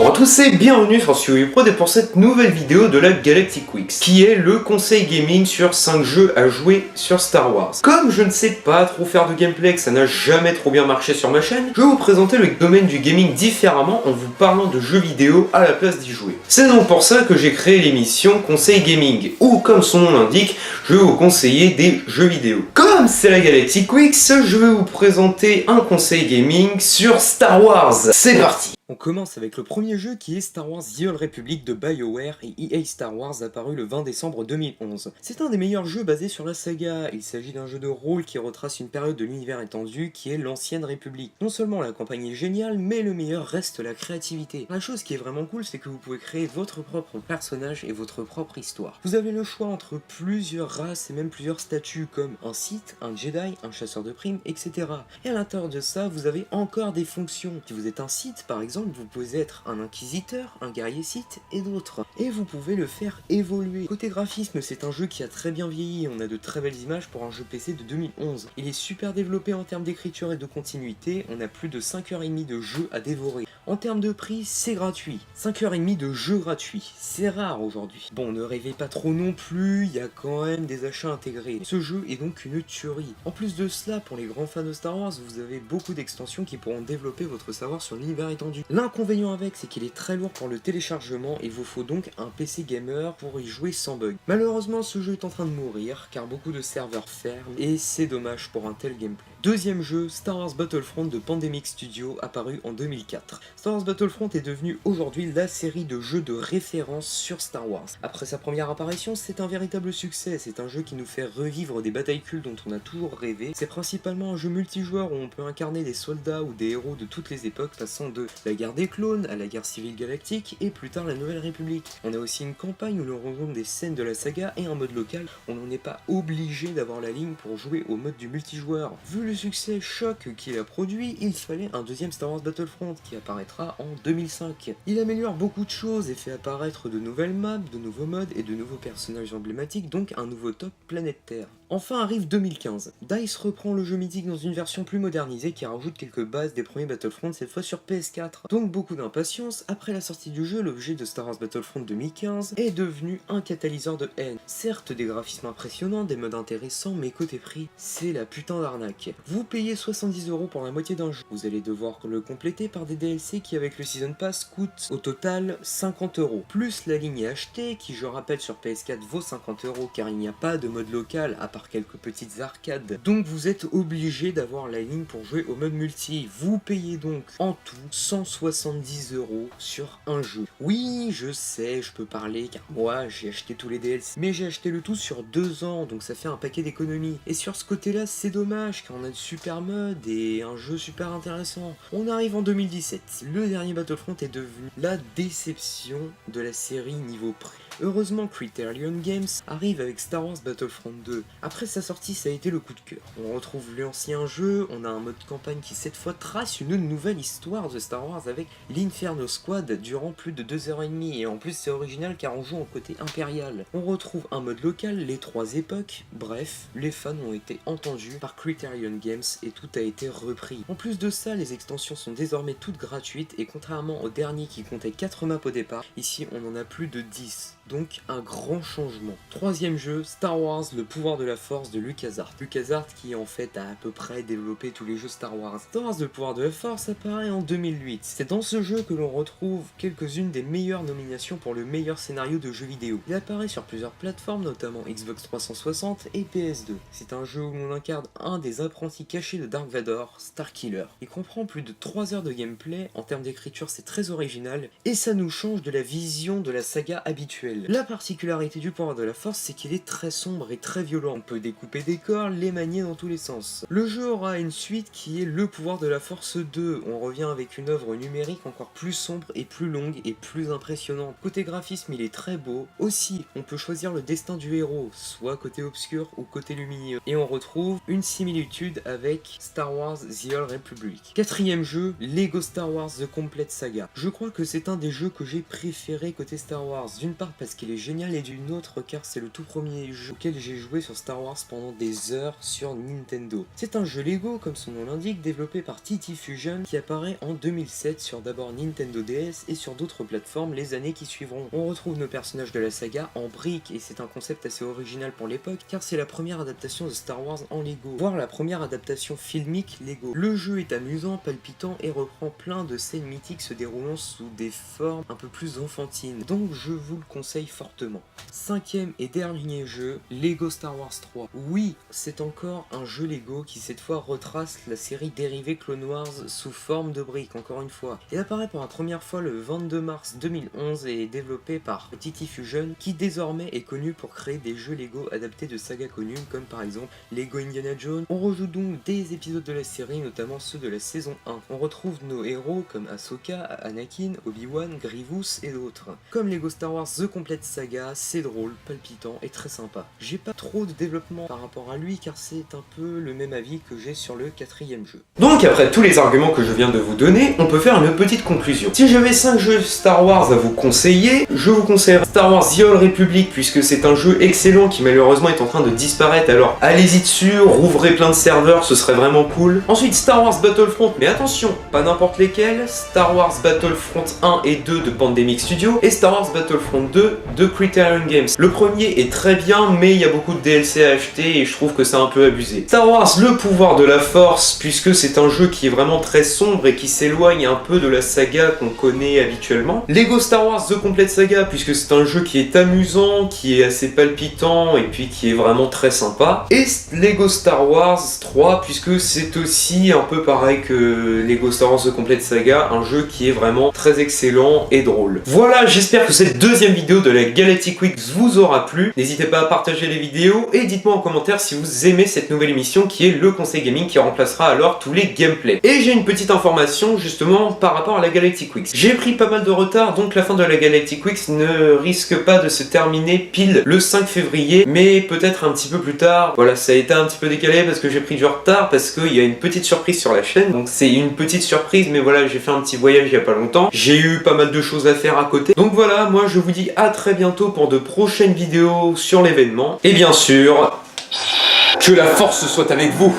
Bonjour à tous et bienvenue sur SurviProd et pour cette nouvelle vidéo de la Galactic Week, qui est le conseil gaming sur 5 jeux à jouer sur Star Wars. Comme je ne sais pas trop faire de gameplay, que ça n'a jamais trop bien marché sur ma chaîne, je vais vous présenter le domaine du gaming différemment en vous parlant de jeux vidéo à la place d'y jouer. C'est donc pour ça que j'ai créé l'émission Conseil Gaming, où comme son nom l'indique, je vais vous conseiller des jeux vidéo. Comme c'est la Galactic Week, je vais vous présenter un conseil gaming sur Star Wars. C'est parti! On commence avec le premier jeu qui est Star Wars The Old Republic de BioWare et EA Star Wars apparu le 20 décembre 2011. C'est un des meilleurs jeux basés sur la saga. Il s'agit d'un jeu de rôle qui retrace une période de l'univers étendu qui est l'Ancienne République. Non seulement la campagne est géniale, mais le meilleur reste la créativité. La chose qui est vraiment cool, c'est que vous pouvez créer votre propre personnage et votre propre histoire. Vous avez le choix entre plusieurs races et même plusieurs statuts comme un Sith, un Jedi, un chasseur de primes, etc. Et à l'intérieur de ça, vous avez encore des fonctions. Si vous êtes un Sith, par exemple, vous pouvez être un inquisiteur, un guerrier Sith et d'autres. Et vous pouvez le faire évoluer. Côté graphisme, c'est un jeu qui a très bien vieilli, on a de très belles images pour un jeu PC de 2011. Il est super développé en termes d'écriture et de continuité, on a plus de 5h30 de jeu à dévorer. En termes de prix, c'est gratuit. 5h30 de jeu gratuit, c'est rare aujourd'hui. Bon, ne rêvez pas trop non plus, il y a quand même des achats intégrés. Ce jeu est donc une tuerie. En plus de cela, pour les grands fans de Star Wars, vous avez beaucoup d'extensions qui pourront développer votre savoir sur l'univers étendu. L'inconvénient avec, c'est qu'il est très lourd pour le téléchargement et il vous faut donc un PC gamer pour y jouer sans bug. Malheureusement, ce jeu est en train de mourir car beaucoup de serveurs ferment et c'est dommage pour un tel gameplay. Deuxième jeu, Star Wars Battlefront de Pandemic Studio, apparu en 2004. Star Wars Battlefront est devenu aujourd'hui la série de jeux de référence sur Star Wars. Après sa première apparition, c'est un véritable succès. C'est un jeu qui nous fait revivre des batailles cultes dont on a toujours rêvé. C'est principalement un jeu multijoueur où on peut incarner des soldats ou des héros de toutes les époques, passant de la guerre des clones à la guerre civile galactique et plus tard la Nouvelle République. On a aussi une campagne où l'on regroupe des scènes de la saga et un mode local où l'on n'est pas obligé d'avoir la ligne pour jouer au mode du multijoueur. Vu le succès choc qu'il a produit, il fallait un deuxième Star Wars Battlefront qui apparaîtra en 2005. Il améliore beaucoup de choses et fait apparaître de nouvelles maps, de nouveaux modes et de nouveaux personnages emblématiques, donc un nouveau top Planète Terre. Enfin arrive 2015. DICE reprend le jeu mythique dans une version plus modernisée qui rajoute quelques bases des premiers Battlefront, cette fois sur PS4. Donc beaucoup d'impatience, après la sortie du jeu, l'objet de Star Wars Battlefront 2015 est devenu un catalyseur de haine. Certes, des graphismes impressionnants, des modes intéressants, mais côté prix, c'est la putain d'arnaque. Vous payez 70€ pour la moitié d'un jeu. Vous allez devoir le compléter par des DLC qui avec le Season Pass coûtent au total 50€. Plus la ligne achetée qui, je rappelle, sur PS4 vaut 50€ car il n'y a pas de mode local à part quelques petites arcades. Donc vous êtes obligé d'avoir la ligne pour jouer au mode multi. Vous payez donc en tout 170€ sur un jeu. Oui, je sais, je peux parler car moi j'ai acheté tous les DLC, mais j'ai acheté le tout sur 2 ans, donc ça fait un paquet d'économies. Et sur ce côté-là, c'est dommage car on a de super modes et un jeu super intéressant. On arrive en 2017. Le dernier Battlefront est devenu la déception de la série niveau prix. Heureusement, Criterion Games arrive avec Star Wars Battlefront 2. Après sa sortie, ça a été le coup de cœur. On retrouve l'ancien jeu, on a un mode campagne qui cette fois trace une nouvelle histoire de Star Wars avec l'Inferno Squad durant plus de 2h30 et en plus c'est original car on joue en côté impérial. On retrouve un mode local, les 3 époques, bref, les fans ont été entendus par Criterion Games et tout a été repris. En plus de ça, les extensions sont désormais toutes gratuites et contrairement au dernier qui comptait 4 maps au départ, ici on en a plus de 10. Donc un grand changement. Troisième jeu, Star Wars, le pouvoir de la force de LucasArts. LucasArts qui en fait a à peu près développé tous les jeux Star Wars. Star Wars, le pouvoir de la force apparaît en 2008. C'est dans ce jeu que l'on retrouve quelques-unes des meilleures nominations pour le meilleur scénario de jeu vidéo. Il apparaît sur plusieurs plateformes, notamment Xbox 360 et PS2. C'est un jeu où l'on incarne un des apprentis cachés de Dark Vador, Starkiller. Il comprend plus de 3 heures de gameplay, en termes d'écriture c'est très original, et ça nous change de la vision de la saga habituelle. La particularité du pouvoir de la force, c'est qu'il est très sombre et très violent. On peut découper des corps, les manier dans tous les sens. Le jeu aura une suite qui est le pouvoir de la force 2. On revient avec une œuvre numérique encore plus sombre et plus longue et plus impressionnante. Côté graphisme, il est très beau. Aussi, on peut choisir le destin du héros, soit côté obscur ou côté lumineux. Et on retrouve une similitude avec Star Wars The Old Republic. Quatrième jeu, Lego Star Wars The Complete Saga. Je crois que c'est un des jeux que j'ai préféré côté Star Wars. D'une part parce qu'il est génial et d'une autre car c'est le tout premier jeu auquel j'ai joué sur Star Wars pendant des heures sur Nintendo. C'est un jeu Lego, comme son nom l'indique, développé par TT Fusion qui apparaît en 2007 sur d'abord Nintendo DS et sur d'autres plateformes les années qui suivront. On retrouve nos personnages de la saga en briques et c'est un concept assez original pour l'époque car c'est la première adaptation de Star Wars en Lego, voire la première adaptation filmique Lego. Le jeu est amusant, palpitant et reprend plein de scènes mythiques se déroulant sous des formes un peu plus enfantines, donc je vous le conseille fortement. Cinquième et dernier jeu, Lego Star Wars 3. Oui, c'est encore un jeu Lego qui cette fois retrace la série dérivée Clone Wars sous forme de briques, encore une fois. Il apparaît pour la première fois le 22 mars 2011 et est développé par TT Fusion qui désormais est connu pour créer des jeux Lego adaptés de sagas connues comme par exemple Lego Indiana Jones. On rejoue donc des épisodes de la série, notamment ceux de la saison 1. On retrouve nos héros comme Ahsoka, Anakin, Obi-Wan, Grievous et d'autres. Comme Lego Star Wars The Complete Saga, c'est drôle, palpitant et très sympa. J'ai pas trop de développement par rapport à lui car c'est un peu le même avis que j'ai sur le quatrième jeu. Donc après tous les arguments que je viens de vous donner, on peut faire une petite conclusion. Si j'avais 5 jeux Star Wars à vous conseiller, je vous conseille Star Wars The Old Republic puisque c'est un jeu excellent qui malheureusement est en train de disparaître, alors allez-y dessus, rouvrez plein de serveurs, ce serait vraiment cool. Ensuite Star Wars Battlefront, mais attention, pas n'importe lesquels, Star Wars Battlefront 1 et 2 de Pandemic Studio et Star Wars Battlefront 2 de Criterion Games. Le premier est très bien mais il y a beaucoup de DLC à acheter et je trouve que c'est un peu abusé. Star Wars Le Pouvoir de la Force puisque c'est un jeu qui est vraiment très sombre et qui s'éloigne un peu de la saga qu'on connaît habituellement. Lego Star Wars The Complete Saga puisque c'est un jeu qui est amusant, qui est assez palpitant et puis qui est vraiment très sympa. Et Lego Star Wars 3 puisque c'est aussi un peu pareil que Lego Star Wars The Complete Saga, un jeu qui est vraiment très excellent et drôle. Voilà, j'espère que cette deuxième vidéo de la Galactic Week vous aura plu. N'hésitez pas à partager les vidéos et dites-moi en commentaire si vous aimez cette nouvelle émission qui est le Conseil Gaming qui remplacera alors tous les gameplays. Et j'ai une petite information justement par rapport à la Galactic Week. J'ai pris pas mal de retard donc la fin de la Galactic Week ne risque pas de se terminer pile le 5 février mais peut-être un petit peu plus tard. Voilà, ça a été un petit peu décalé parce que j'ai pris du retard parce qu'il y a une petite surprise sur la chaîne. Donc c'est une petite surprise mais voilà, j'ai fait un petit voyage il y a pas longtemps. J'ai eu pas mal de choses à faire à côté. Donc voilà, moi je vous dis à très bientôt pour de prochaines vidéos sur l'événement. Et bien sûr, que la force soit avec vous.